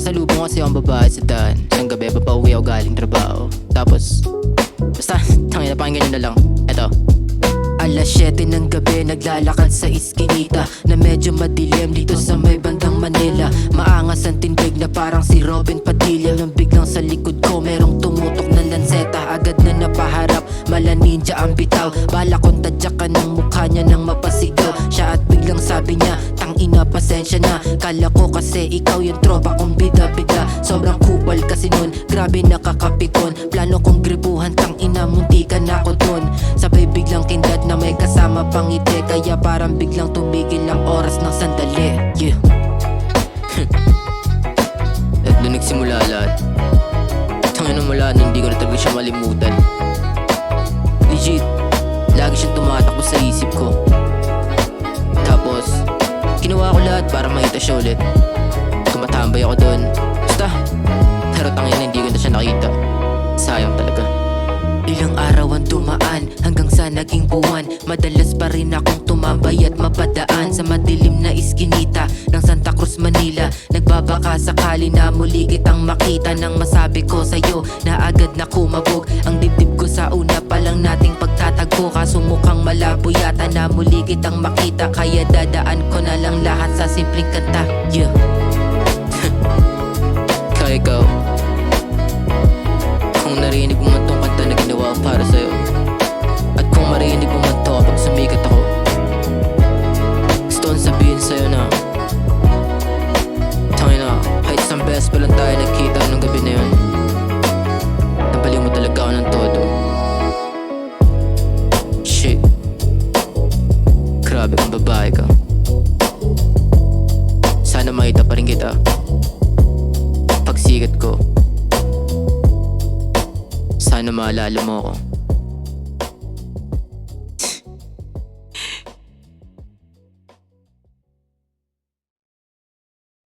nakasalubong kasi ang babae sa daan. Isang gabi papauwi ako galing trabaho. Tapos basta tangina, pakinggan nyo na lang. Eto. Alas 7 ng gabi, naglalakad sa iskinita na medyo madilim dito sa may bandang Manila. Maangas ang tindig na parang si Robin Padilla. Nang biglang sa likod ko merong tumutok na lanseta. Agad na napaharap, mala ninja ang bitaw. Bala kong tadyakan ng mukha niya nang mapasigaw siya at biglang sabi niya, tangina pasensya na, kala ko kasi ikaw yung tropa kong bida-bida. Sobrang kupal kasi nun, grabe nakakapikon. Plano kong gribuhan, tangina muntikan na ako dun. Sabay biglang kindad na may kasama pang ngiti, kaya parang biglang tumigil ang oras ng sandali. Yeah. At doon nagsimula lahat. Tangina mula na hindi ko na talaga siya malimutan. Legit, lagi siyang tumatakbo sa isip ko. Tapos ginawa ko lahat para makita siya ulit. Tumatambay ako doon, basta. Pero tangina hindi ko na siya nakita. Sayang talaga. Ilang araw ang dumaan hanggang sa naging buwan. Madalas pa rin akong tumambay at mapadaan sa madilim na iskinita ng Santa Cruz, Manila. Nagbabaka sakali na muli kitang makita. Nang masabi ko sa'yo na agad na kumabog ang dibdib ko sa una pa lang nating pagtatagpo. Kaso mukhang malabo yata na muli kitang makita, kaya dadaan ko na lang lahat sa simpleng kanta. Yeah. Kaya ikaw, kung narinig mo man tong kanta na ginawa ko para sa'yo, at kung marinig mo man to kapag sumikat ako, gusto kong sabihin sa'yo na tangina, kahit isang beses pa lang tayo nagkita nung gabi na yun, nabaliw mo talaga ako ng todo. Shit, grabe kang babae ka. Sana makita pa rin kita pagsikat ko. Sana maalala mo ako.